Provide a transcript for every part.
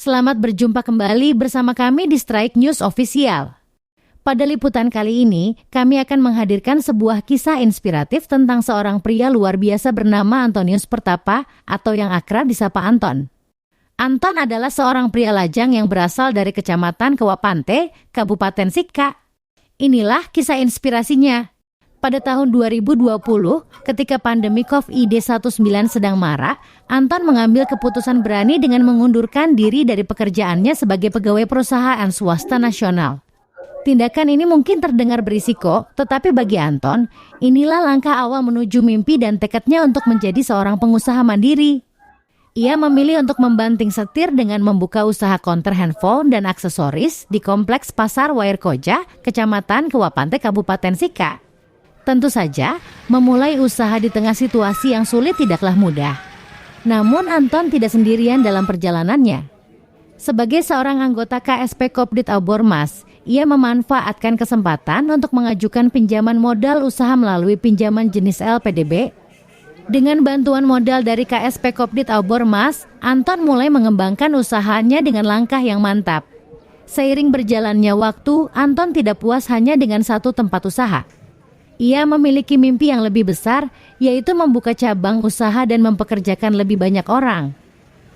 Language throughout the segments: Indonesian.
Selamat berjumpa kembali bersama kami di Strike News Official. Pada liputan kali ini, kami akan menghadirkan sebuah kisah inspiratif tentang seorang pria luar biasa bernama Antonius Pertapa atau yang akrab disapa Anton. Anton adalah seorang pria lajang yang berasal dari Kecamatan Kewapante, Kabupaten Sika. Inilah kisah inspirasinya. Pada tahun 2020, ketika pandemi COVID-19 sedang marak, Anton mengambil keputusan berani dengan mengundurkan diri dari pekerjaannya sebagai pegawai perusahaan swasta nasional. Tindakan ini mungkin terdengar berisiko, tetapi bagi Anton, inilah langkah awal menuju mimpi dan tekadnya untuk menjadi seorang pengusaha mandiri. Ia memilih untuk membanting setir dengan membuka usaha konter handphone dan aksesoris di Kompleks Pasar Wairkoja, Kecamatan Kewapante, Kabupaten Sika. Tentu saja, memulai usaha di tengah situasi yang sulit tidaklah mudah. Namun Anton tidak sendirian dalam perjalanannya. Sebagai seorang anggota KSP Kopdit Aubormas, ia memanfaatkan kesempatan untuk mengajukan pinjaman modal usaha melalui pinjaman jenis LPDB. Dengan bantuan modal dari KSP Kopdit Aubormas, Anton mulai mengembangkan usahanya dengan langkah yang mantap. Seiring berjalannya waktu, Anton tidak puas hanya dengan satu tempat usaha. Ia memiliki mimpi yang lebih besar, yaitu membuka cabang usaha dan mempekerjakan lebih banyak orang.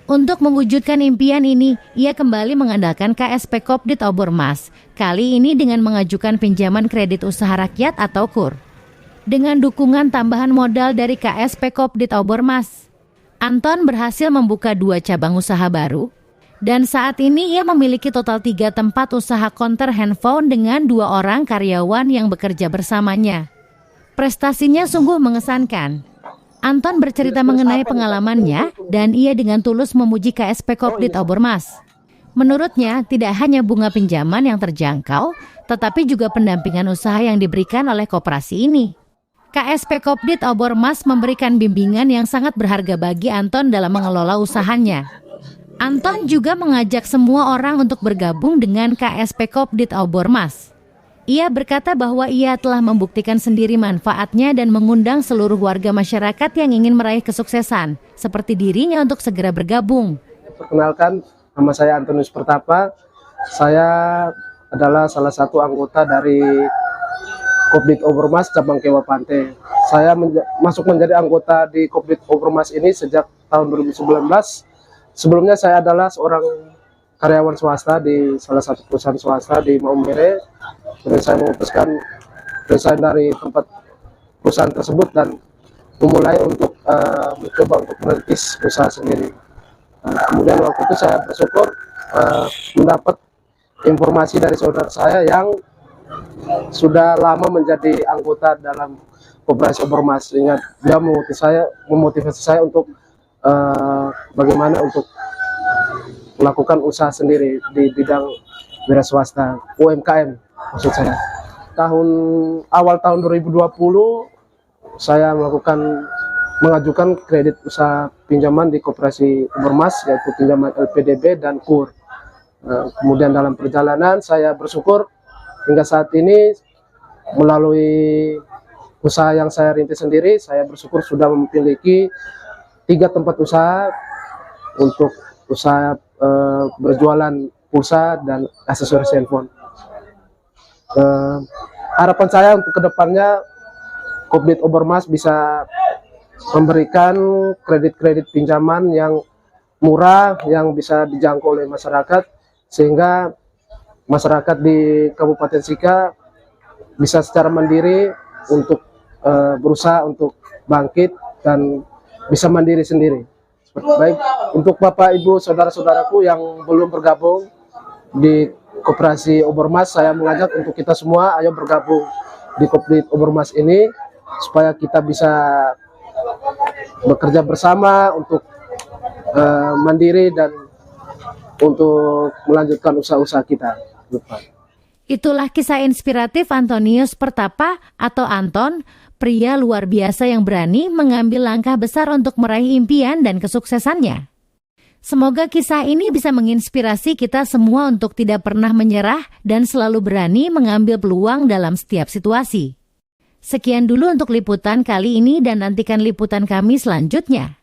Untuk mewujudkan impian ini, ia kembali mengandalkan KSP Kopdit Aubormas, kali ini dengan mengajukan pinjaman kredit usaha rakyat atau KUR. Dengan dukungan tambahan modal dari KSP Kopdit Aubormas, Anton berhasil membuka 2 cabang usaha baru, dan saat ini ia memiliki total 3 tempat usaha konter handphone dengan 2 orang karyawan yang bekerja bersamanya. Prestasinya sungguh mengesankan. Anton bercerita mengenai pengalamannya dan ia dengan tulus memuji KSP Kopdit Aubormas. Menurutnya, tidak hanya bunga pinjaman yang terjangkau, tetapi juga pendampingan usaha yang diberikan oleh koperasi ini. KSP Kopdit Aubormas memberikan bimbingan yang sangat berharga bagi Anton dalam mengelola usahanya. Anton juga mengajak semua orang untuk bergabung dengan KSP Kopdit Aubormas. Ia berkata bahwa ia telah membuktikan sendiri manfaatnya dan mengundang seluruh warga masyarakat yang ingin meraih kesuksesan, seperti dirinya untuk segera bergabung. Perkenalkan, nama saya Antonius Pertapa. Saya adalah salah satu anggota dari Kopdit Aubormas cabang Kewapante. Saya masuk menjadi anggota di Kopdit Aubormas ini sejak tahun 2019. Sebelumnya saya adalah seorang karyawan swasta di salah satu perusahaan swasta di Maumere. Kemudian saya memutuskan resign dari tempat perusahaan tersebut dan memulai untuk mencoba untuk merintis usaha sendiri. Kemudian waktu itu saya bersyukur mendapat informasi dari saudara saya yang sudah lama menjadi anggota dalam Koperasi Aubormas, sehingga dia memotivasi saya untuk bagaimana untuk melakukan usaha sendiri di bidang wira swasta, UMKM maksud saya. Awal tahun 2020 saya mengajukan kredit usaha pinjaman di Koperasi Aubormas, yaitu pinjaman LPDB dan KUR. Kemudian dalam perjalanan saya bersyukur hingga saat ini melalui usaha yang saya rintis sendiri, saya bersyukur sudah memiliki 3 tempat usaha untuk usaha berjualan pulsa dan aksesoris handphone. Harapan saya untuk kedepannya Kopdit Aubormas bisa memberikan kredit-kredit pinjaman yang murah yang bisa dijangkau oleh masyarakat, sehingga masyarakat di Kabupaten Sika bisa secara mandiri untuk berusaha untuk bangkit dan bisa mandiri sendiri. Baik, untuk Bapak Ibu saudara-saudaraku yang belum bergabung di Koperasi Aubormas, saya mengajak untuk kita semua ayo bergabung di Kopdit Aubormas ini supaya kita bisa bekerja bersama untuk mandiri dan untuk melanjutkan usaha-usaha kita. Itulah kisah inspiratif Antonius Pertapa atau Anton, pria luar biasa yang berani mengambil langkah besar untuk meraih impian dan kesuksesannya. Semoga kisah ini bisa menginspirasi kita semua untuk tidak pernah menyerah dan selalu berani mengambil peluang dalam setiap situasi. Sekian dulu untuk liputan kali ini dan nantikan liputan kami selanjutnya.